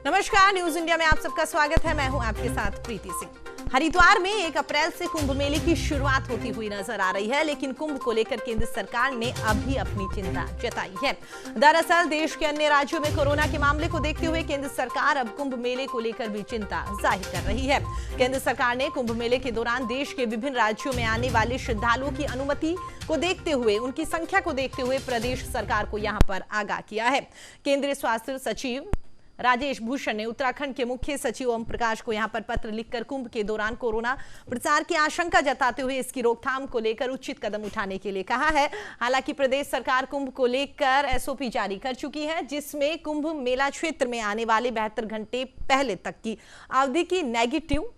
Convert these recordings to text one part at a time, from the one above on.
नमस्कार, news India में आप सबका स्वागत है। मैं हूं आपके साथ प्रीति सिंह। हरिद्वार में 1 अप्रैल से कुंभ मेले की शुरुआत होती हुई नजर आ रही है, लेकिन कुंभ को लेकर केंद्र सरकार ने अभी अपनी चिंता जताई है। दरअसल देश के अन्य राज्यों में कोरोना के मामले को देखते हुए केंद्र सरकार अब कुंभ मेले को लेकर भी चिंता जाहिर कर रही है। केंद्र सरकार ने कुंभ मेले के दौरान देश के विभिन्न राज्यों में आने वाले श्रद्धालुओं की अनुमति को देखते हुए, उनकी संख्या को देखते हुए प्रदेश सरकार को यहां पर आगाह किया है। केंद्रीय स्वास्थ्य सचिव राजेश भूषण ने उत्तराखंड के मुख्य सचिव ओम प्रकाश को यहां पर पत्र लिखकर कुंभ के दौरान कोरोना प्रसार की आशंका जताते हुए इसकी रोकथाम को लेकर उचित कदम उठाने के लिए कहा है। हालांकि प्रदेश सरकार कुंभ को लेकर एसओपी जारी कर चुकी है, जिसमें कुंभ मेला क्षेत्र में आने वाले 72 घंटे पहले तक की अवधि की नेगेटिव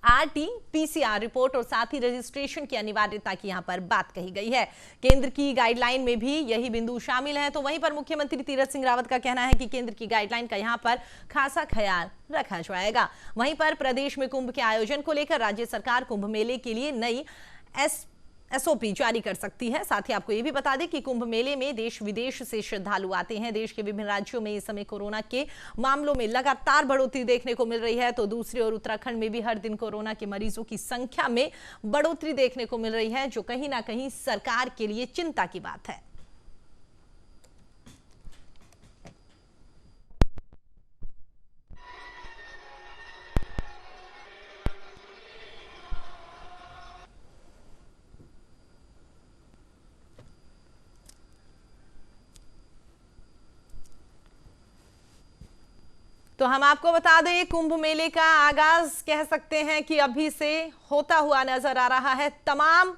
RT-PCR रिपोर्ट और साथ ही रजिस्ट्रेशन की अनिवार्यता की यहां पर बात कही गई है। केंद्र की गाइडलाइन में भी यही बिंदु शामिल है। तो वहीं पर मुख्यमंत्री तीरथ सिंह रावत का कहना है कि केंद्र की गाइडलाइन का यहां पर खासा ख्याल रखा जाएगा। वहीं पर प्रदेश में कुंभ के आयोजन को लेकर राज्य सरकार कुंभ मेले के लिए नई एसओपी जारी कर सकती है। साथ ही आपको यह भी बता दें कि कुंभ मेले में देश विदेश से श्रद्धालु आते हैं। देश के विभिन्न राज्यों में इस समय कोरोना के मामलों में लगातार बढ़ोतरी देखने को मिल रही है, तो दूसरी ओर उत्तराखंड में भी हर दिन कोरोना के मरीजों की संख्या में बढ़ोतरी देखने को मिल रही है, जो कहीं ना कहीं सरकार के लिए चिंता की बात है। तो हम आपको बता दें, कुंभ मेले का आगाज कह सकते हैं कि अभी से होता हुआ नजर आ रहा है। तमाम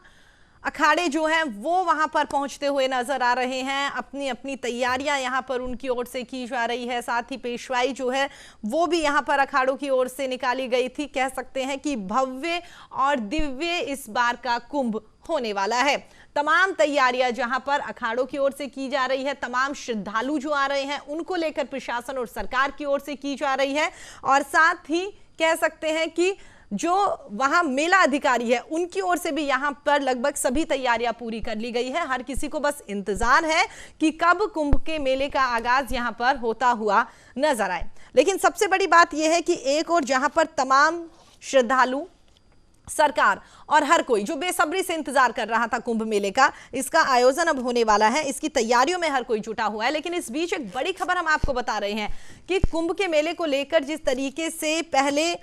अखाड़े जो हैं वो वहां पर पहुंचते हुए नजर आ रहे हैं। अपनी अपनी तैयारियां यहां पर उनकी ओर से की जा रही है। साथ ही पेशवाई जो है वो भी यहां पर अखाड़ों की ओर से निकाली गई थी। कह सकते हैं कि भव्य और दिव्य इस बार का कुंभ होने वाला है। तमाम तैयारियां जहां पर अखाड़ों की ओर से की जा रही है, तमाम श्रद्धालु जो आ रहे हैं उनको लेकर प्रशासन और सरकार की ओर से की जा रही है। और साथ ही कह सकते हैं कि जो वहां मेला अधिकारी है उनकी ओर से भी यहां पर लगभग सभी तैयारियां पूरी कर ली गई है। हर किसी को बस इंतजार है कि कब कुंभ के मेले का आगाज यहां पर होता हुआ नजर आए। लेकिन सबसे बड़ी बात यह है कि एक और जहां पर तमाम श्रद्धालु, सरकार और हर कोई जो बेसब्री से इंतजार कर रहा था कुंभ मेले का, इसका आयोजन अब होने वाला है, इसकी तैयारियों में हर कोई जुटा हुआ है। लेकिन इस बीच एक बड़ी खबर हम आपको बता रहे हैं कि कुंभ के मेले को लेकर जिस तरीके से पहले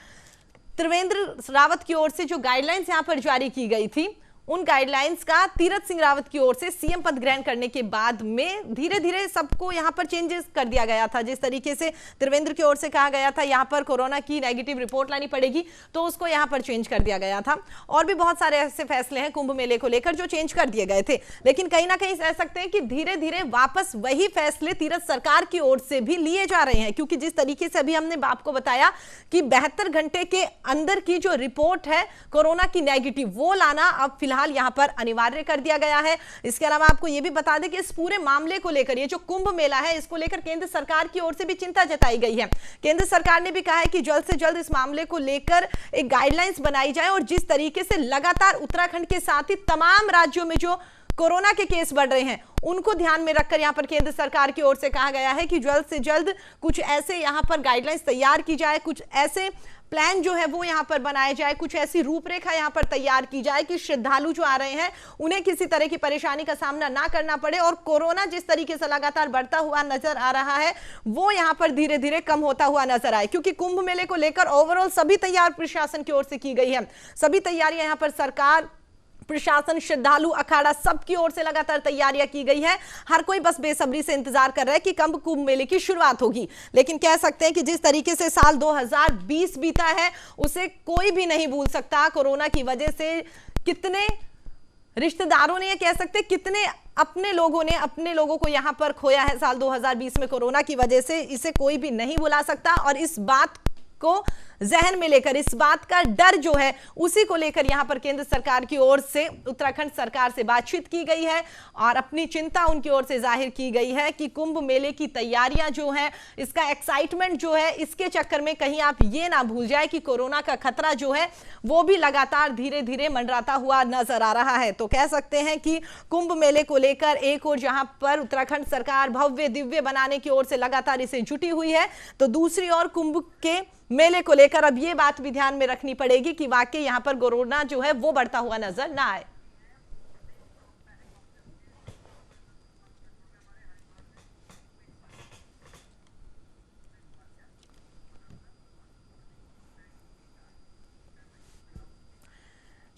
त्रिवेंद्र रावत की ओर से जो गाइडलाइंस यहां पर जारी की गई थी, उन गाइडलाइंस का तीरथ सिंह रावत की ओर से सीएम पद ग्रहण करने के बाद में धीरे धीरे सबको यहां पर चेंजेस कर दिया गया था। जिस तरीके से त्रिवेंद्र की ओर से कहा गया था यहां पर कोरोना की नेगेटिव रिपोर्ट लानी पड़ेगी, तो उसको यहां पर चेंज कर दिया गया था। और भी बहुत सारे ऐसे फैसले हैं कुंभ मेले को लेकर जो चेंज कर दिए गए थे। लेकिन कहीं ना कहीं कह सकते हैं कि धीरे धीरे वापस वही फैसले तीरथ सरकार की ओर से भी लिए जा रहे हैं, क्योंकि जिस तरीके से अभी हमने आपको बताया कि 72 घंटे के अंदर की जो रिपोर्ट है कोरोना की नेगेटिव, वो लाना अब फिलहाल यहां पर अनिवार्य कर दिया गया है। इसके अलावा आपको यह भी बता दें कि इस पूरे मामले को लेकर, ये जो कुंभ मेला है इसको लेकर केंद्र सरकार की ओर से भी चिंता जताई गई है। केंद्र सरकार ने भी कहा है कि जल्द से जल्द इस मामले को लेकर एक गाइडलाइंस बनाई जाए और जिस तरीके से लगातार उत्तराखंड के साथ ही तमाम राज्यों में जो कोरोना के केस बढ़ रहे हैं उनको ध्यान में रखकर यहां पर केंद्र सरकार की ओर से कहा गया है कि जल्द से जल्द कुछ ऐसे यहां पर गाइडलाइंस तैयार की जाए, कुछ ऐसे प्लान जो है वो यहां पर बनाए जाए, कुछ ऐसी रूपरेखा यहां पर तैयार की जाए कि श्रद्धालु जो आ रहे हैं उन्हें किसी तरह की परेशानी का सामना ना करना पड़े और कोरोना जिस तरीके से लगातार बढ़ता हुआ नजर आ रहा है वो यहां पर धीरे धीरे कम होता हुआ नजर आए। क्योंकि कुंभ मेले को लेकर ओवरऑल सभी तैयार प्रशासन की ओर से की गई है। सभी तैयारियां यहां पर सरकार, प्रशासन, श्रद्धालु, अखाड़ा सबकी ओर से लगातार तैयारियां की गई है। हर कोई बस बेसब्री से इंतजार कर रहा है कि कब कुंभ मेले की शुरुआत होगी। लेकिन कह सकते हैं कि जिस तरीके से साल 2020 बीता है उसे कोई भी नहीं भूल सकता। कोरोना की वजह से कितने रिश्तेदारों ने, ये कह सकते कितने अपने लोगों ने अपने लोगों को यहां पर खोया है साल 2020 में कोरोना की वजह से, इसे कोई भी नहीं भुला सकता। और इस बात को जहन में लेकर, इस बात का डर जो है उसी को लेकर यहां पर केंद्र सरकार की ओर से उत्तराखंड सरकार से बातचीत की गई है और अपनी चिंता उनकी ओर से जाहिर की गई है कि कुंभ मेले की तैयारियां जो है, इसका एक्साइटमेंट जो है, इसके चक्कर में कहीं आप ये ना भूल जाए कि कोरोना का खतरा जो है वो भी लगातार धीरे धीरे मंडराता हुआ नजर आ रहा है। तो कह सकते हैं कि कुंभ मेले को लेकर एक और जहां पर उत्तराखंड सरकार भव्य दिव्य बनाने की ओर से लगातार इसे जुटी हुई है, तो दूसरी ओर कुंभ के मेले को लेकर अब ये बात भी ध्यान में रखनी पड़ेगी कि वाकई यहां पर कोरोना जो है वो बढ़ता हुआ नजर ना आए।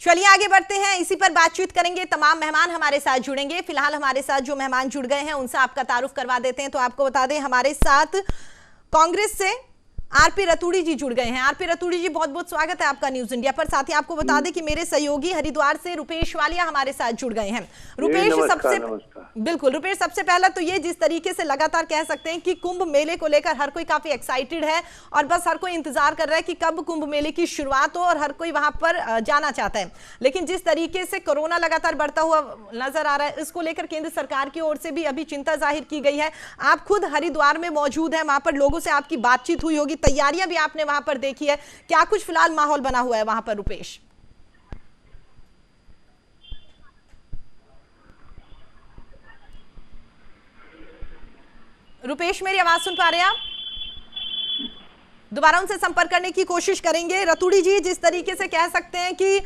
चलिए आगे बढ़ते हैं, इसी पर बातचीत करेंगे। तमाम मेहमान हमारे साथ जुड़ेंगे। फिलहाल हमारे साथ जो मेहमान जुड़ गए हैं उनसे आपका तारुफ करवा देते हैं। तो आपको बता दें हमारे साथ कांग्रेस से आरपी रतूड़ी जी जुड़ गए हैं। आरपी रतूड़ी जी, बहुत बहुत स्वागत है आपका न्यूज इंडिया पर। साथ ही आपको बता दें कि मेरे सहयोगी हरिद्वार से रुपेश वालिया हमारे साथ जुड़ गए हैं। रुपेश, बिल्कुल रुपेश, सबसे पहला तो ये, जिस तरीके से लगातार कह सकते हैं कि कुंभ मेले को लेकर हर कोई काफी एक्साइटेड है और बस हर कोई इंतजार कर रहा है कि कब कुंभ मेले की शुरुआत हो और हर कोई वहां पर जाना चाहता है, लेकिन जिस तरीके से कोरोना लगातार बढ़ता हुआ नजर आ रहा है, इसको लेकर केंद्र सरकार की ओर से भी अभी चिंता जाहिर की गई है। आप खुद हरिद्वार में मौजूद है, वहां पर लोगों से आपकी बातचीत हुई होगी, तैयारियां भी आपने वहां पर देखी है, क्या कुछ फिलहाल माहौल बना हुआ है वहां पर रुपेश? रुपेश, मेरी आवाज सुन पा रहे हैं आप? दोबारा उनसे संपर्क करने की कोशिश करेंगे। रतूड़ी जी, जिस तरीके से कह सकते हैं कि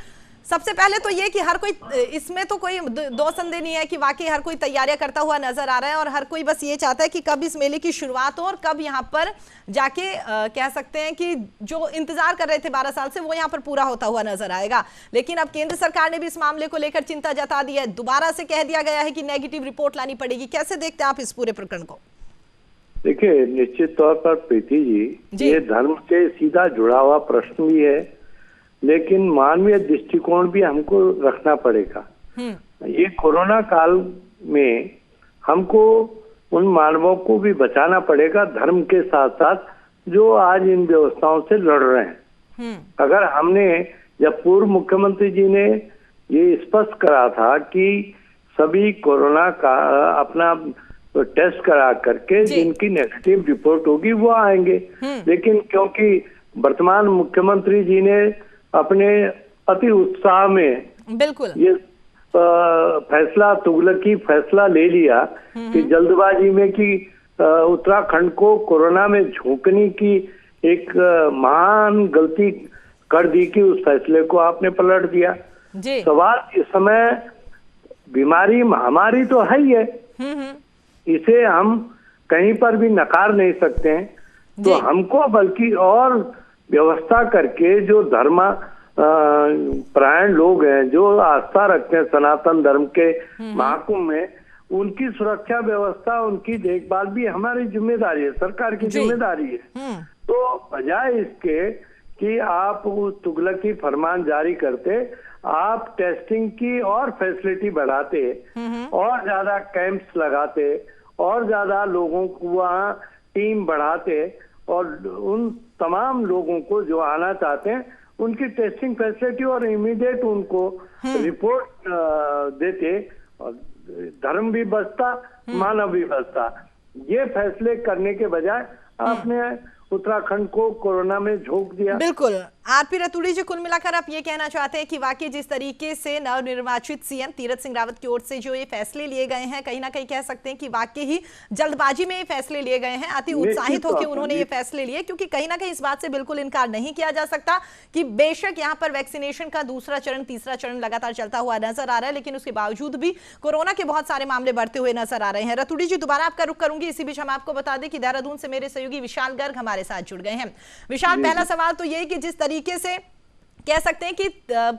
सबसे पहले तो ये कि हर कोई, इसमें तो कोई दो संदेह नहीं है कि वाकई हर कोई तैयारियां करता हुआ नजर आ रहा है और हर कोई बस ये चाहता है कि कब इस मेले की शुरुआत हो और कब यहां पर जाके कह सकते हैं कि जो इंतजार कर रहे थे 12 साल से वो यहां पर पूरा होता हुआ नजर आएगा। लेकिन अब केंद्र सरकार ने भी इस मामले को लेकर चिंता जता दी है, दोबारा से कह दिया गया है कि नेगेटिव रिपोर्ट लानी पड़ेगी। कैसे देखते हैं आप इस पूरे प्रकरण को? देखिए, निश्चित तौर पर प्रीति जी, ये धर्म से सीधा जुड़ा हुआ प्रश्न भी है, लेकिन मानवीय दृष्टिकोण भी हमको रखना पड़ेगा। ये कोरोना काल में हमको उन मानवों को भी बचाना पड़ेगा, धर्म के साथ साथ जो आज इन व्यवस्थाओं से लड़ रहे हैं। अगर हमने, जब पूर्व मुख्यमंत्री जी ने ये स्पष्ट करा था कि सभी कोरोना का अपना टेस्ट करा करके जिनकी नेगेटिव रिपोर्ट होगी वो आएंगे, लेकिन क्योंकि वर्तमान मुख्यमंत्री जी ने अपने अति उत्साह में बिल्कुल ये फैसला, तुगलकी फैसला ले लिया कि जल्दबाजी में कि उत्तराखंड को कोरोना में झोंकने की एक महान गलती कर दी कि उस फैसले को आपने पलट दिया। सवाल इस समय बीमारी, महामारी तो है ही है, इसे हम कहीं पर भी नकार नहीं सकते हैं, तो हमको बल्कि और व्यवस्था करके जो धर्म परायण लोग हैं, जो आस्था रखते हैं सनातन धर्म के महाकुंभ में, उनकी सुरक्षा व्यवस्था, उनकी देखभाल भी हमारी जिम्मेदारी है, सरकार की जिम्मेदारी है। तो बजाय इसके कि आप उस तुगलकी फरमान जारी करते, आप टेस्टिंग की और फैसिलिटी बढ़ाते और ज्यादा कैंप्स लगाते और ज्यादा लोगों को वहाँ टीम बढ़ाते और उन तमाम लोगों को जो आना चाहते हैं उनकी टेस्टिंग फैसिलिटी और इमीडिएट उनको रिपोर्ट देते, और धर्म भी बचता, मानव भी बचता। ये फैसले करने के बजाय आपने उत्तराखंड को कोरोना में झोंक दिया। बिल्कुल आरपी रतूड़ी जी, कुल मिलाकर आप ये कहना चाहते हैं कि वाकई जिस तरीके से नवनिर्वाचित सीएम तीरथ सिंह रावत की ओर से जो ये फैसले लिए गए हैं, कहीं ना कहीं कह सकते हैं कि वाकई ही जल्दबाजी में ये फैसले लिए गए हैं, अति उत्साहित होकर उन्होंने ये फैसले लिए, क्योंकि कहीं ना कहीं इस बात से बिल्कुल इनकार नहीं किया जा सकता कि बेशक यहाँ पर वैक्सीनेशन का दूसरा चरण, तीसरा चरण लगातार चलता हुआ नजर आ रहा है, लेकिन उसके बावजूद भी कोरोना के बहुत सारे मामले बढ़ते हुए नजर आ रहे हैं। रतूड़ी जी, दोबारा आपका रुख करूंगी। इसी बीच हम आपको बता दें कि देहरादून से मेरे सहयोगी विशाल गर्ग हमारे साथ जुड़ गए हैं। विशाल, पहला सवाल तो यही कि जिस तरीके से कह सकते हैं कि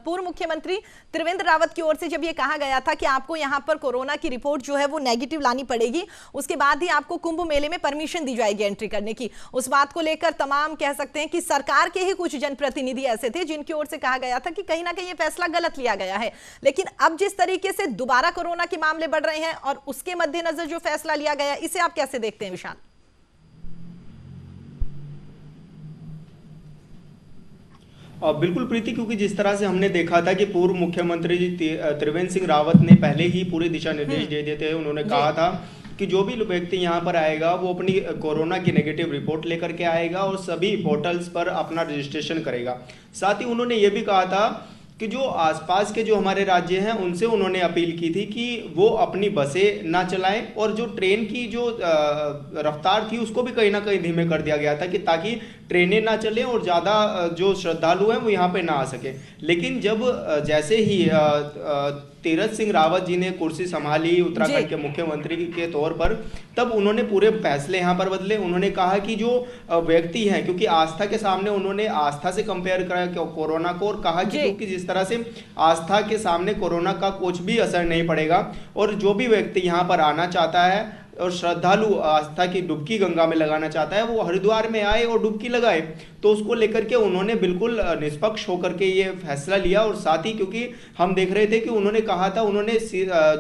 पूर्व मुख्यमंत्री त्रिवेंद्र रावत की ओर से जब ये कहा गया था कि आपको यहां पर कोरोना की रिपोर्ट जो है वो नेगेटिव लानी पड़ेगी, उसके बाद ही आपको कुंभ मेले में परमिशन दी जाएगी एंट्री करने की, उस बात को लेकर तमाम कह सकते हैं कि सरकार के ही कुछ जनप्रतिनिधि ऐसे थे जिनकी ओर से कहा गया था कि कहीं ना कहीं ये फैसला गलत लिया गया है। लेकिन अब जिस तरीके से दोबारा कोरोना के मामले बढ़ रहे हैं और उसके मद्देनजर जो फैसला लिया गया, इसे आप कैसे देखते हैं विशाल? बिल्कुल प्रीति, क्योंकि जिस तरह से हमने देखा था कि पूर्व मुख्यमंत्री जी त्रिवेंद्र सिंह रावत ने पहले ही पूरे दिशा निर्देश दे दिए थे। उन्होंने कहा था कि जो भी व्यक्ति यहाँ पर आएगा वो अपनी कोरोना की नेगेटिव रिपोर्ट लेकर के आएगा और सभी पोर्टल्स पर अपना रजिस्ट्रेशन करेगा। साथ ही उन्होंने ये भी कहा था कि जो आसपास के जो हमारे राज्य हैं उनसे उन्होंने अपील की थी कि वो अपनी बसें ना चलाएं और जो ट्रेन की जो रफ्तार थी उसको भी कहीं ना कहीं धीमे कर दिया गया था कि ताकि ट्रेनें ना चलें और ज़्यादा जो श्रद्धालु हैं वो यहाँ पे ना आ सके। लेकिन जब जैसे ही तीरथ सिंह रावत जी ने कुर्सी संभाली उत्तराखंड के मुख्यमंत्री के तौर पर, तब उन्होंने पूरे फैसले यहाँ पर बदले। उन्होंने कहा कि जो व्यक्ति हैं, क्योंकि आस्था के सामने उन्होंने आस्था से कंपेयर करा कोरोना को और कहा कि क्योंकि जिस तरह से आस्था के सामने कोरोना का कुछ भी असर नहीं पड़ेगा और जो भी व्यक्ति यहाँ पर आना चाहता है और श्रद्धालु आस्था की डुबकी गंगा में लगाना चाहता है वो हरिद्वार में आए और डुबकी लगाए। तो उसको लेकर के उन्होंने बिल्कुल निष्पक्ष होकर के ये फैसला लिया। और साथ ही क्योंकि हम देख रहे थे कि उन्होंने कहा था, उन्होंने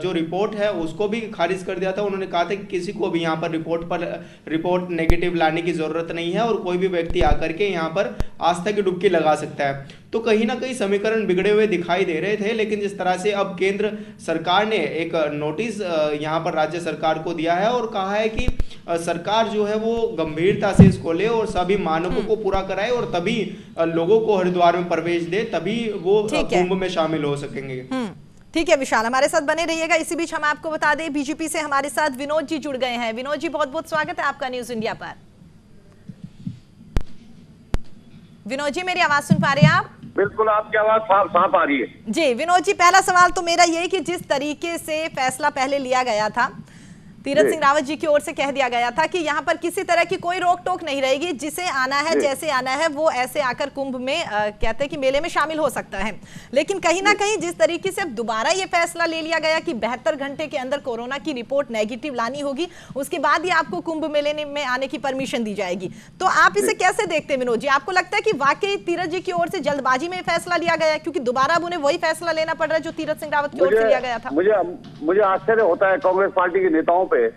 जो रिपोर्ट है उसको भी खारिज कर दिया था। उन्होंने कहा था कि किसी को भी यहाँ पर रिपोर्ट नेगेटिव लाने की जरूरत नहीं है और कोई भी व्यक्ति आकर के यहाँ पर आस्था की डुबकी लगा सकता है। तो कहीं ना कहीं समीकरण बिगड़े हुए दिखाई दे रहे थे। लेकिन जिस तरह से अब केंद्र सरकार ने एक नोटिस यहाँ पर राज्य सरकार को दिया है और कहा है कि सरकार जो है वो गंभीरता से इसको ले और सभी मानकों को पूरा कराए और तभी लोगों को हरिद्वार में प्रवेश दे, तभी वो कुंभ में शामिल हो सकेंगे। ठीक है विशाल, हमारे साथ बने रहिएगा। इसी बीच हम आपको बता दें बीजेपी से हमारे साथ विनोद जी जुड़ गए हैं। विनोद जी, बहुत बहुत स्वागत है आपका न्यूज इंडिया पर। विनोद जी, मेरी आवाज सुन पा रहे हैं आप? बिल्कुल, आपकी आवाज साफ आ रही है जी। विनोद जी, पहला सवाल तो मेरा यही कि जिस तरीके से फैसला पहले लिया गया था, तीरथ सिंह रावत जी की ओर से कह दिया गया था कि यहाँ पर किसी तरह की कोई रोक टोक नहीं रहेगी, जिसे आना है जैसे आना है वो ऐसे आकर कुंभ में कहते हैं कि मेले में शामिल हो सकता है। लेकिन कहीं ना कहीं जिस तरीके से अब दोबारा ये फैसला ले लिया गया कि 72 घंटे के अंदर कोरोना की रिपोर्ट नेगेटिव लानी होगी, उसके बाद ही आपको कुंभ मेले में आने की परमिशन दी जाएगी, तो आप इसे कैसे देखते हैं विनोद जी? आपको लगता है कि वाकई तीरथ जी की ओर से जल्दबाजी में फैसला लिया गया है, क्योंकि दोबारा अब उन्हें वही फैसला लेना पड़ रहा है जो तीरथ सिंह रावत की ओर से लिया गया था? मुझे आश्चर्य होता है कांग्रेस पार्टी के नेताओं पे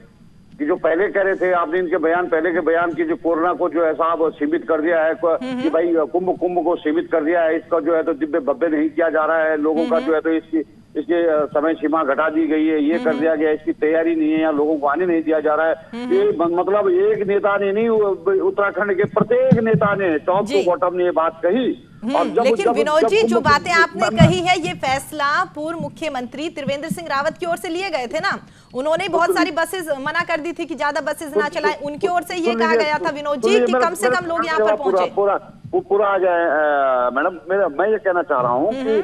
कि जो पहले कह रहे थे, आपने इनके पहले के बयान की जो कोरोना को जो है साहब सीमित कर दिया है कि भाई कुंभ को सीमित कर दिया है, इसका जो है तो दिव्य भव्य नहीं किया जा रहा है, लोगों का जो है तो इसके समय सीमा घटा दी गई है, ये कर दिया गया, इसकी तैयारी नहीं है, यहाँ लोगों को आने नहीं दिया जा रहा है। ये मतलब एक नेता ने नहीं, उत्तराखंड के प्रत्येक नेता ने टॉप टू बॉटम ने ये बात कही। लेकिन विनोद जी, जो बातें आपने कही है, ये फैसला पूर्व मुख्यमंत्री त्रिवेंद्र सिंह रावत की ओर से लिए गए थे ना। उन्होंने बहुत सारी बसेस मना कर दी थी कि ज्यादा बसेस ना चलाएं, उनकी ओर से ये कहा गया था विनोद जी कि कम से कम लोग यहाँ पर पहुंचे। पूरा आ जाए मैडम, मैं ये कहना चाह रहा हूँ कि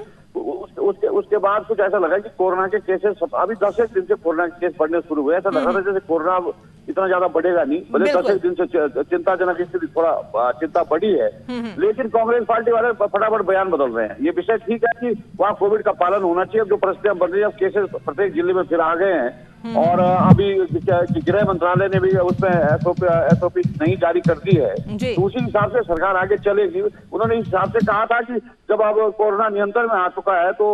उसके बाद कुछ ऐसा लगा कि कोरोना के केसेस अभी 10 दिन से कोरोना के केस बढ़ने शुरू हुए। ऐसा लगा था जैसे कोरोना इतना ज्यादा बढ़ेगा नहीं, भले 10 दिन से चिंताजनक स्थिति थोड़ा चिंता बढ़ी है, लेकिन कांग्रेस पार्टी वाले फटाफट बयान बदल रहे हैं। ये विषय ठीक है कि वहाँ कोविड का पालन होना चाहिए। जो परिस्थितियां बन रही है, अब केसेस प्रत्येक जिले में फिर आ गए हैं और अभी गृह मंत्रालय ने भी उसमें एसओपी नहीं जारी कर दी है, तो उसी हिसाब से सरकार आगे चलेगी। उन्होंने इस हिसाब से कहा था कि जब अब कोरोना नियंत्रण में आ चुका है तो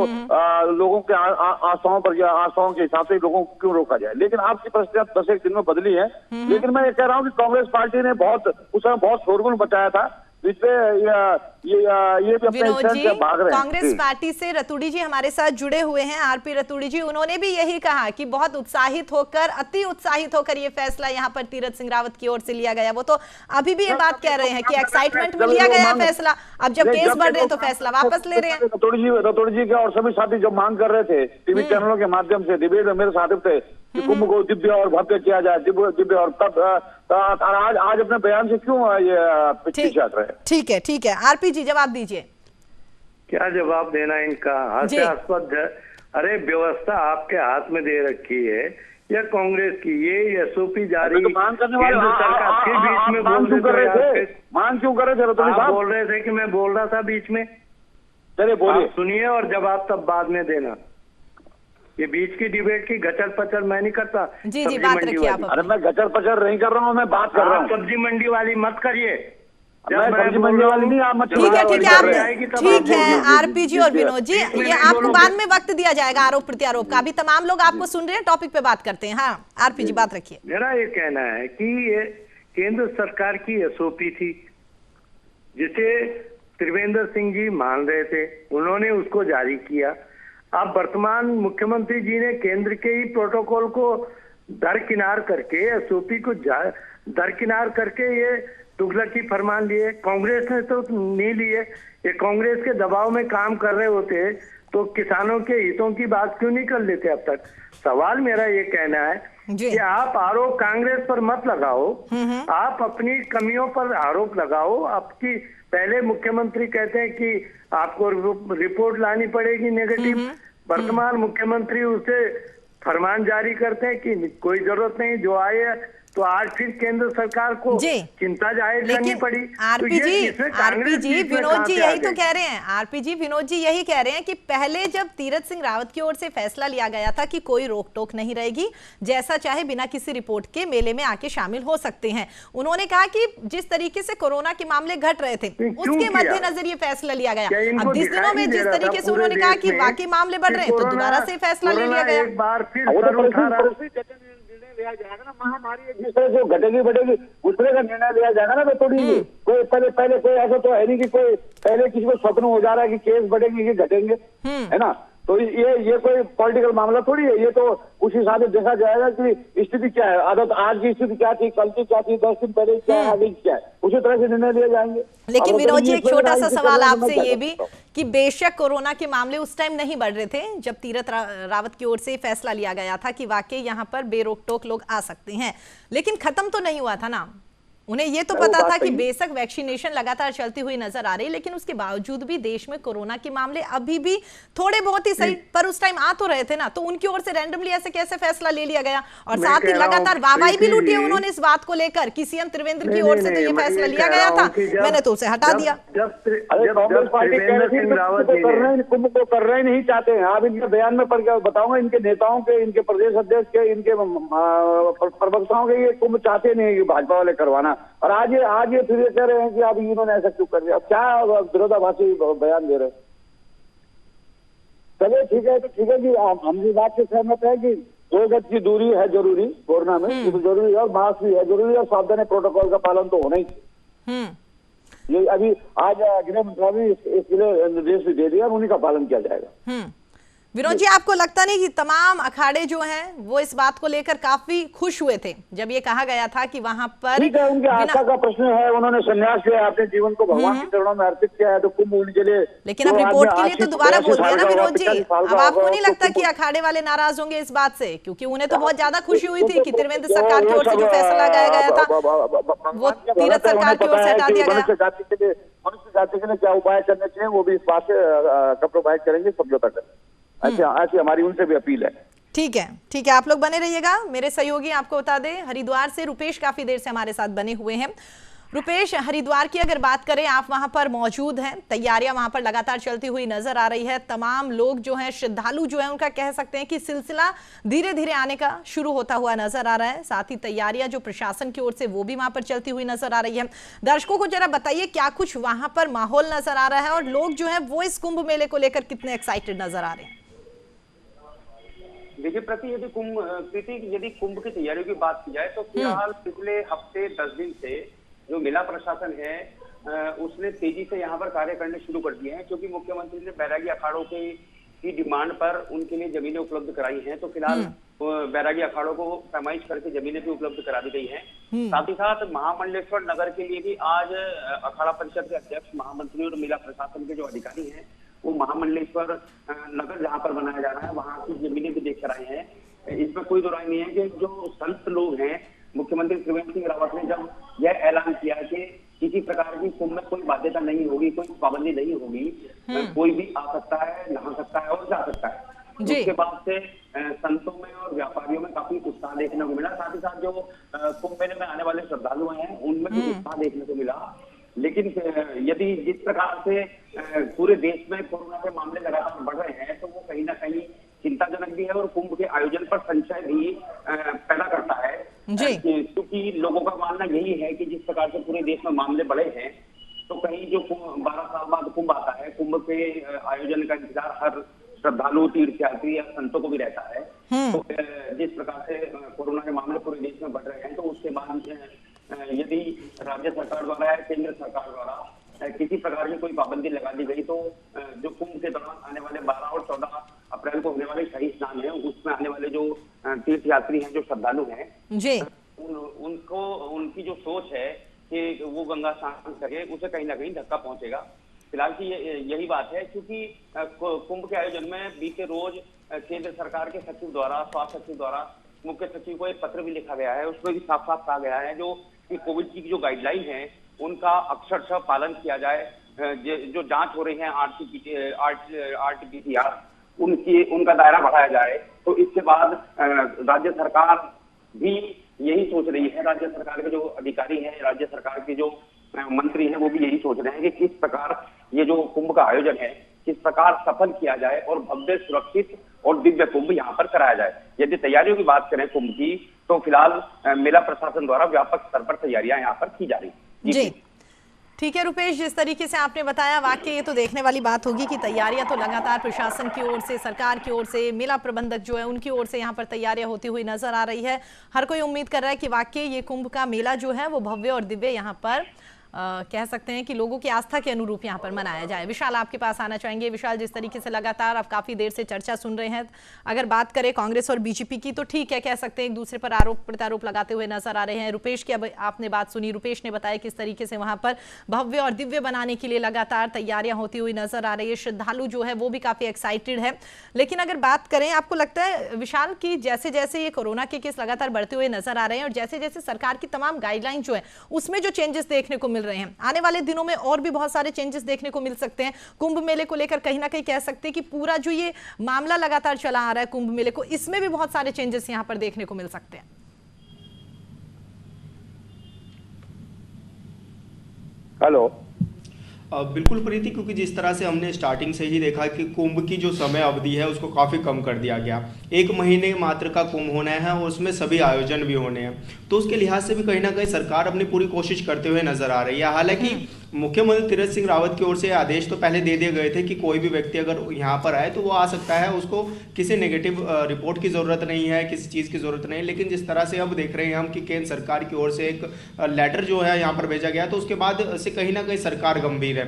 लोगों के आस्थाओं पर या आस्थाओं के हिसाब से लोगों को क्यों रोका जाए। लेकिन आपकी परिस्थितियां 10 दिन में बदली है। लेकिन मैं ये कह रहा हूँ कि कांग्रेस पार्टी ने उस समय बहुत शोरगुल मचाया था, ये भी विनोद जी, कांग्रेस पार्टी से रतूड़ी जी हमारे साथ जुड़े हुए हैं, आरपी रतूड़ी जी, उन्होंने भी यही कहा कि बहुत उत्साहित होकर, अति उत्साहित होकर ये फैसला यहाँ पर तीरथ सिंह रावत की ओर से लिया गया। वो तो अभी भी ये बात कह रहे हैं कि एक्साइटमेंट में लिया गया है फैसला, अब जब केस बढ़ रहे हैं तो फैसला वापस ले रहे हैं। रतूड़ी जी के और सभी साथी जब मांग कर रहे थे टीवी चैनलों के माध्यम से, डिबेट में मेरे साथी थे कि कुंभ को दिव्य और भव्य किया जाए, दिव्य और तब आज अपने बयान से क्यों ये पीछे हट रहे हैं? ठीक है आरपी जी, जवाब दीजिए। क्या जवाब देना इनका? हास्यास्पद। अरे व्यवस्था आपके हाथ में दे रखी है या कांग्रेस की? ये एसओपी जारी मांग करने वाले सरकार के बीच में मांग क्यों कर रहे थे? मांग क्यों कर रहे थे? आप बोल रहे थे कि मैं बोल रहा था बीच में। चलिए बोलिए, सुनिए और जवाब तब बाद में देना। ये बीच की डिबेट की गचर पचर मैं नहीं करता। जी बात रखिए आप। अरे मैं गचर पचर नहीं कर रहा हूँ, मैं बात कर रहा हूँ। सब्जी मंडी वाली मत करिए। सब्जी मंडी वाली नहीं, आप ठीक है आरपी जी और विनोद जी, ये आपको बाद में वक्त दिया जाएगा आरोप प्रत्यारोप का। अभी तमाम लोग आपको सुन रहे हैं, टॉपिक पे बात करते हैं। हाँ आरपी जी, बात रखिए। मेरा ये कहना है कि ये केंद्र सरकार की एसओपी थी, जिसे त्रिवेंद्र सिंह जी मान रहे थे, उन्होंने उसको जारी किया। अब वर्तमान मुख्यमंत्री जी ने केंद्र के ही प्रोटोकॉल को दरकिनार करके, एसओपी को दरकिनार करके ये तुगलकी फरमान लिए। कांग्रेस ने तो नहीं लिए, ये कांग्रेस के दबाव में काम कर रहे होते तो किसानों के हितों की बात क्यों नहीं कर लेते अब तक। सवाल मेरा ये कहना है कि आप आरोप कांग्रेस पर मत लगाओ, आप अपनी कमियों पर आरोप लगाओ। आपकी पहले मुख्यमंत्री कहते हैं कि आपको रिपोर्ट लानी पड़ेगी नेगेटिव, वर्तमान मुख्यमंत्री उसे फरमान जारी करते हैं कि कोई जरूरत नहीं, जो आए। तो आज फिर केंद्र सरकार को चिंता जाहिर करनी पड़ी। आरपी जी विनोद जी यही तो कह रहे हैं, आरपी जी विनोद जी यही कह रहे हैं कि पहले जब तीरथ सिंह रावत की ओर से फैसला लिया गया था कि कोई रोक टोक नहीं रहेगी, जैसा चाहे बिना किसी रिपोर्ट के मेले में आके शामिल हो सकते हैं। उन्होंने कहा कि जिस तरीके से कोरोना के मामले घट रहे थे उसके मद्देनजर ये फैसला लिया गया। अब 20 दिनों में जिस तरीके से उन्होंने कहा कि वाकई मामले बढ़ रहे हैं तो दोबारा से फैसला ले लिया गया। एक बार फिर लिया जाएगा ना, महामारी एक दूसरे से घटेगी बढ़ेगी, दूसरे का निर्णय लिया जाएगा ना। तो थोड़ी कोई पहले कोई ऐसा तो है नहीं कि कोई पहले किसी को स्वप्न हो जा रहा है कि केस बढ़ेंगे कि घटेंगे, है ना। तो ये कोई पॉलिटिकल मामला थोड़ी है, ये तो उस हिसाब से देखा जाएगा कि स्थिति क्या है, आदत आज की स्थिति क्या थी, कल की क्या थी, 10 दिन पहले क्या है, आगे क्या है, उसी तरह से निर्णय लिए जाएंगे। लेकिन विनोद जी एक छोटा सा सवाल आपसे ये भी कि बेशक कोरोना के मामले उस टाइम नहीं बढ़ रहे थे जब तीरथ रावत की ओर से फैसला लिया गया था कि वाकई यहाँ पर बेरोक टोक लोग आ सकते हैं, लेकिन खत्म तो नहीं हुआ था ना। उन्हें ये तो पता था कि बेशक वैक्सीनेशन लगातार चलती हुई नजर आ रही, लेकिन उसके बावजूद भी देश में कोरोना के मामले अभी भी थोड़े बहुत ही सही पर उस टाइम आ तो रहे थे ना। तो उनकी ओर से रैंडमली ऐसे कैसे फैसला ले लिया गया, और साथ ही लगातार वाहवाही भी लूटी है उन्होंने इस बात को लेकर कि सीएम त्रिवेंद्र की ओर से तो ये फैसला लिया गया था, मैंने तो उसे हटा दिया। कांग्रेस पार्टी कुंभ को कर रहे नहीं चाहते हैं। आप इनके बयान में पढ़ के बताऊंगा, इनके नेताओं के, इनके प्रदेश अध्यक्ष के, इनके प्रवक्ताओं के, ये कुंभ चाहते नहीं है भाजपा वाले करवाना। और आज ये फिर ये कह रहे हैं कि अब इन्होंने ऐसा क्यों कर दिया, क्या विरोधाभासी बयान दे रहे हैं। चलिए ठीक है, तो ठीक है कि हम इस बात से सहमत है कि 2 गज की दूरी है जरूरी, कोरोना में तो जरूरी है, और मास्क भी है जरूरी, और सावधानी प्रोटोकॉल का पालन तो होना ही चाहिए। ये अभी आज गृह मंत्रालय ने इसके लिए निर्देश भी दे दिया, उन्हीं का पालन किया जाएगा। विनोद जी आपको लगता नहीं कि तमाम अखाड़े जो हैं वो इस बात को लेकर काफी खुश हुए थे जब ये कहा गया था कि वहां पर ठीक है, उनके आस्था का प्रश्न है, उन्होंने संन्यास लिया, अपने जीवन को भगवान के चरणों में अर्पित किया है, तो कुंभ उनके लिए। लेकिन अब रिपोर्ट के लिए तो दोबारा बोल दिया ना विनोद जी। अब आपको नहीं लगता कि अखाड़े वाले नाराज होंगे इस बात से, क्योंकि उन्हें तो बहुत ज्यादा खुशी हुई थी कि त्रिवेंद्र सरकार की ओर से जो फैसला लगाया गया था वो तीरथ सरकार की ओर से हटा दिया गया। मनुष्य जाति के लिए क्या उपाय करने चाहिए वो भी इस बात से प्रोवाइड करेंगे, समझौता करेंगे। ऐसी हमारी उनसे भी अपील है। ठीक है, आप लोग बने रहिएगा। मेरे सहयोगी आपको बता दें, हरिद्वार से रुपेश काफी देर से हमारे साथ बने हुए हैं। रुपेश, हरिद्वार की अगर बात करें, आप वहां पर मौजूद हैं, तैयारियां वहां पर लगातार चलती हुई नजर आ रही है। तमाम लोग जो हैं, श्रद्धालु जो हैं, उनका कह सकते हैं कि सिलसिला धीरे धीरे आने का शुरू होता हुआ नजर आ रहा है। साथ ही तैयारियां जो प्रशासन की ओर से वो भी वहां पर चलती हुई नजर आ रही है। दर्शकों को जरा बताइए क्या कुछ वहां पर माहौल नजर आ रहा है, और लोग जो है वो इस कुंभ मेले को लेकर कितने एक्साइटेड नजर आ रहे हैं। देखिए यदि कुंभ की तैयारियों की बात की जाए तो फिलहाल पिछले हफ्ते 10 दिन से जो मेला प्रशासन है उसने तेजी से यहाँ पर कार्य करने शुरू कर दिए हैं, क्योंकि मुख्यमंत्री ने बैरागी अखाड़ों की डिमांड पर उनके लिए जमीनें उपलब्ध कराई हैं। तो फिलहाल बैरागी अखाड़ों को पैमाइश करके जमीनें भी उपलब्ध करा दी गई हैं। साथ ही साथ महामंडलेश्वर नगर के लिए भी आज अखाड़ा परिषद के अध्यक्ष, महामंत्री और मेला प्रशासन के जो अधिकारी हैं वो महामंडलेश्वर नगर जहाँ पर बनाया जा रहा है वहां की जमीनें भी देख कर आए हैं। इसमें कोई दो राय नहीं है कि जो संत लोग हैं, मुख्यमंत्री त्रिवेंद्र सिंह रावत ने जब यह ऐलान किया कि किसी प्रकार की कुंभ में कोई बाध्यता नहीं होगी, कोई पाबंदी नहीं होगी, कोई भी आ सकता है, नहा सकता है और जा सकता है, उसके बाद से संतों में और व्यापारियों में काफी उत्साह देखने को मिला। साथ ही साथ जो कुंभ मेले में आने वाले श्रद्धालु हैं उनमें भी उत्साह देखने को मिला। लेकिन यदि जिस प्रकार से पूरे देश में कोरोना के मामले लगातार बढ़ रहे हैं तो वो कहीं ना कहीं चिंताजनक भी है और कुंभ के आयोजन पर संशय भी पैदा करता है, क्योंकि लोगों का मानना यही है कि जिस प्रकार से पूरे देश में मामले बढ़े हैं तो कहीं जो 12 साल बाद कुंभ आता है, कुंभ के आयोजन का इंतजार हर श्रद्धालु, तीर्थयात्री या संतों को भी रहता है। तो जिस प्रकार से कोरोना के मामले पूरे देश में बढ़ रहे हैं तो उसके बाद यदि राज्य सरकार द्वारा या केंद्र सरकार द्वारा किसी प्रकार की कोई पाबंदी लगा दी गई तो जो कुंभ के दौरान आने वाले 12 और 14 अप्रैल को होने वाले शाही स्नान है, उसमें आने वाले जो तीर्थ यात्री हैं, जो श्रद्धालु हैं जी, उनको उनकी जो सोच है कि वो गंगा स्नान करें, उसे कहीं ना कहीं धक्का पहुंचेगा। फिलहाल की यही बात है, क्योंकि कुंभ के आयोजन में बीते रोज केंद्र सरकार के सचिव द्वारा, स्वास्थ्य सचिव द्वारा मुख्य सचिव को एक पत्र भी लिखा गया है। उसमें भी साफ साफ कहा गया है जो कि कोविड की जो गाइडलाइन है उनका अक्षरशः पालन किया जाए। जो जांच हो रही है RT-PCR, उनका दायरा बढ़ाया जाए। तो इसके बाद राज्य सरकार भी यही सोच रही है, राज्य सरकार के जो अधिकारी हैं, राज्य सरकार के जो मंत्री हैं, वो भी यही सोच रहे हैं कि किस प्रकार ये जो कुंभ का आयोजन है किस प्रकार सफल किया जाए और भव्य, सुरक्षित और दिव्य कुंभ यहाँ पर कराया जाए। यदि तैयारियों की बात करें कुंभ की, तो फिलहाल मेला प्रशासन द्वारा व्यापक स्तर पर तैयारियां यहाँ पर की जा रही जी। ठीक है रुपेश, जिस तरीके से आपने बताया, वाकई ये तो देखने वाली बात होगी कि तैयारियां तो लगातार प्रशासन की ओर से, सरकार की ओर से, मेला प्रबंधक जो है उनकी ओर से यहाँ पर तैयारियां होती हुई नजर आ रही है। हर कोई उम्मीद कर रहा है कि वाकई ये कुंभ का मेला जो है वो भव्य और दिव्य यहाँ पर कह सकते हैं कि लोगों की आस्था के अनुरूप यहाँ पर मनाया जाए। विशाल, आपके पास आना चाहेंगे। विशाल, जिस तरीके से लगातार आप काफी देर से चर्चा सुन रहे हैं, अगर बात करें कांग्रेस और बीजेपी की तो ठीक है, कह सकते हैं एक दूसरे पर आरोप प्रत्यारोप लगाते हुए नजर आ रहे हैं। रुपेश की अब आपने बात सुनी, रुपेश ने बताया किस तरीके से वहां पर भव्य और दिव्य बनाने के लिए लगातार तैयारियां होती हुई नजर आ रही है। श्रद्धालु जो है वो भी काफी एक्साइटेड है। लेकिन अगर बात करें, आपको लगता है विशाल की जैसे जैसे ये कोरोना के केस लगातार बढ़ते हुए नजर आ रहे हैं और जैसे जैसे सरकार की तमाम गाइडलाइन जो है उसमें जो चेंजेस देखने को मिल रहे हैं, आने वाले दिनों में और भी बहुत सारे चेंजेस देखने को मिल सकते हैं? कुंभ मेले को लेकर कहीं ना कहीं कह सकते हैं कि पूरा जो ये मामला लगातार चला आ रहा है कुंभ मेले को, इसमें भी बहुत सारे चेंजेस यहां पर देखने को मिल सकते हैं। हेलो, बिल्कुल प्रीति, क्योंकि जिस तरह से हमने स्टार्टिंग से ही देखा कि कुंभ की जो समय अवधि है उसको काफ़ी कम कर दिया गया। 1 महीने मात्र का कुंभ होना है और उसमें सभी आयोजन भी होने हैं, तो उसके लिहाज से भी कहीं ना कहीं सरकार अपनी पूरी कोशिश करते हुए नजर आ रही है। हालांकि मुख्यमंत्री तीरथ सिंह रावत की ओर से आदेश तो पहले दे दिए गए थे कि कोई भी व्यक्ति अगर यहाँ पर आए तो वो आ सकता है, उसको किसी नेगेटिव रिपोर्ट की ज़रूरत नहीं है, किसी चीज़ की ज़रूरत नहीं। लेकिन जिस तरह से अब देख रहे हैं हम कि केंद्र सरकार की ओर से एक लेटर जो है यहाँ पर भेजा गया, तो उसके बाद से कहीं ना कहीं सरकार गंभीर है।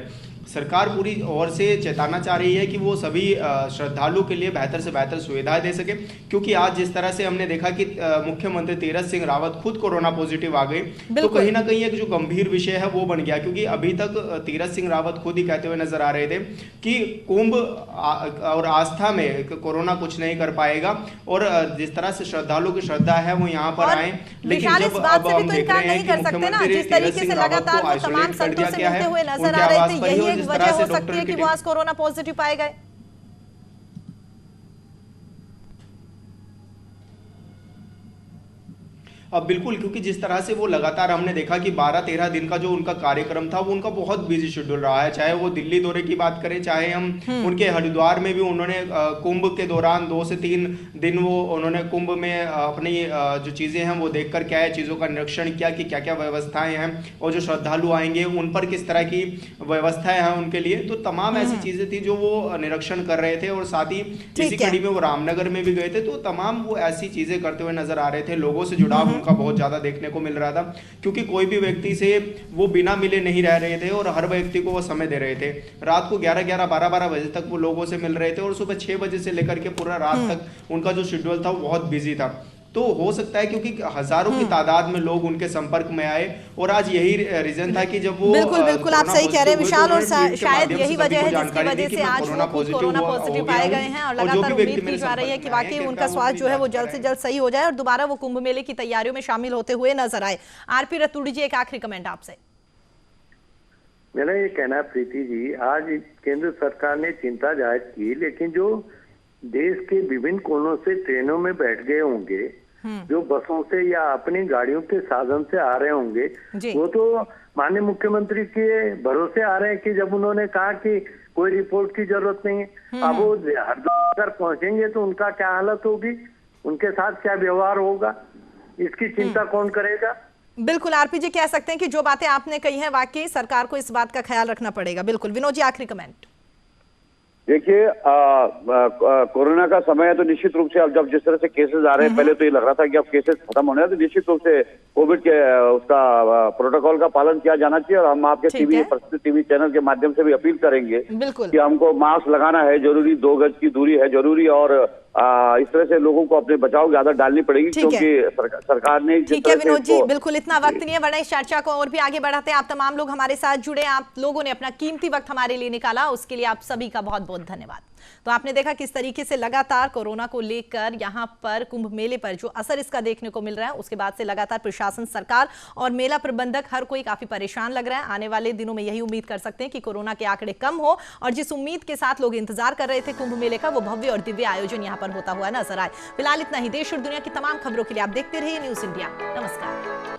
सरकार पूरी ओर से चेताना चाह रही है कि वो सभी श्रद्धालु के लिए बेहतर से बेहतर सुविधाएं दे सके, क्योंकि आज जिस तरह से हमने देखा कि मुख्यमंत्री तीरथ सिंह रावत खुद कोरोना पॉजिटिव आ गए, तो कहीं ना कहीं एक जो गंभीर विषय है वो बन गया। क्योंकि अभी तक तीरथ सिंह रावत खुद ही कहते हुए नजर आ रहे थे कि कुंभ और आस्था में कोरोना कुछ नहीं कर पाएगा, और जिस तरह से श्रद्धालु की श्रद्धा है वो यहाँ पर आए। लेकिन जब अब हम देख रहे हैं कि मुख्यमंत्री तीरथ सिंह रावत को आइसोलेट कर दिया गया है, उनके आवास पर ही, एक वजह हो सकती है कि वो आज कोरोना पॉजिटिव पाए गए। अब बिल्कुल, क्योंकि जिस तरह से वो लगातार हमने देखा कि 12-13 दिन का जो उनका कार्यक्रम था वो उनका बहुत बिजी शेड्यूल रहा है। चाहे वो दिल्ली दौरे की बात करें, चाहे हम उनके हरिद्वार में भी उन्होंने कुंभ के दौरान 2 से 3 दिन वो उन्होंने कुंभ में अपनी जो चीज़ें हैं वो देख कर क्या है चीज़ों का निरीक्षण किया कि क्या क्या व्यवस्थाएं हैं और जो श्रद्धालु आएंगे उन पर किस तरह की व्यवस्थाएं हैं उनके लिए। तो तमाम ऐसी चीज़ें थी जो वो निरीक्षण कर रहे थे, और साथ ही इसी कड़ी में वो रामनगर में भी गए थे। तो तमाम वो ऐसी चीज़ें करते हुए नजर आ रहे थे। लोगों से जुड़ाव का बहुत ज्यादा देखने को मिल रहा था, क्योंकि कोई भी व्यक्ति से वो बिना मिले नहीं रह रहे थे और हर व्यक्ति को वो समय दे रहे थे। रात को 11-11, 12-12 बजे तक वो लोगों से मिल रहे थे और सुबह 6 बजे से लेकर के पूरा रात तक उनका जो शेड्यूल था वो बहुत बिजी था। तो हो सकता है क्योंकि हजारों की तादाद में लोग उनके संपर्क में आए, और आज यही रीजन था कि जब वो बिल्कुल आप सही कह रहे हैं विशाल, और शायद यही वजह है जिसकी वजह से आज वो कोरोना पॉजिटिव पाए गए हैं, और लगातार उम्मीद की जा रही है कि वाकई उनका स्वास्थ्य जो है वो जल्द से जल्द सही हो जाए और दोबारा वो कुंभ मेले की तैयारियों में शामिल होते हुए नजर आए। आरपी रतूड़ी जी, एक आखिरी कमेंट आपसे। मेरा ये कहना है प्रीति जी, आज केंद्र सरकार ने चिंता जाहिर की, लेकिन जो देश के विभिन्न कोनों से ट्रेनों में बैठ गए होंगे, जो बसों से या अपनी गाड़ियों के साधन से आ रहे होंगे, वो तो माननीय मुख्यमंत्री के भरोसे आ रहे हैं कि जब उन्होंने कहा कि कोई रिपोर्ट की जरूरत नहीं है। अब वो हरिद्वार अगर पहुंचेंगे तो उनका क्या हालत होगी, उनके साथ क्या व्यवहार होगा, इसकी चिंता कौन करेगा? बिल्कुल आरपी जी, कह सकते हैं कि जो बातें आपने कही हैं वाकई सरकार को इस बात का ख्याल रखना पड़ेगा। बिल्कुल विनोद जी, आखिरी कमेंट। देखिए कोरोना का समय है तो निश्चित रूप से अब जब जिस तरह से केसेस आ रहे हैं, पहले तो ये लग रहा था कि अब केसेस खत्म होने हैं, तो निश्चित रूप से कोविड के उसका प्रोटोकॉल का पालन किया जाना चाहिए। और हम आपके टीवी चैनल के माध्यम से भी अपील करेंगे कि हमको मास्क लगाना है जरूरी, 2 गज की दूरी है जरूरी, और इस तरह से लोगों को अपने बचाव की आदत डालनी पड़ेगी, क्योंकि सरकार ने। ठीक है विनोद जी, बिल्कुल इतना वक्त नहीं है, वरना इस चर्चा को और भी आगे बढ़ाते हैं। आप तमाम लोग हमारे साथ जुड़े, आप लोगों ने अपना कीमती वक्त हमारे लिए निकाला, उसके लिए आप सभी का बहुत बहुत धन्यवाद। तो आपने देखा किस तरीके से लगातार कोरोना को लेकर यहाँ पर कुंभ मेले पर जो असर इसका देखने को मिल रहा है, उसके बाद से लगातार प्रशासन, सरकार और मेला प्रबंधक हर कोई काफी परेशान लग रहा है। आने वाले दिनों में यही उम्मीद कर सकते हैं कि कोरोना के आंकड़े कम हो और जिस उम्मीद के साथ लोग इंतजार कर रहे थे कुंभ मेले का, वो भव्य और दिव्य आयोजन यहाँ पर होता हुआ नजर आए। फिलहाल इतना ही। देश और दुनिया की तमाम खबरों के लिए आप देखते रहिए न्यूज़ इंडिया। नमस्कार।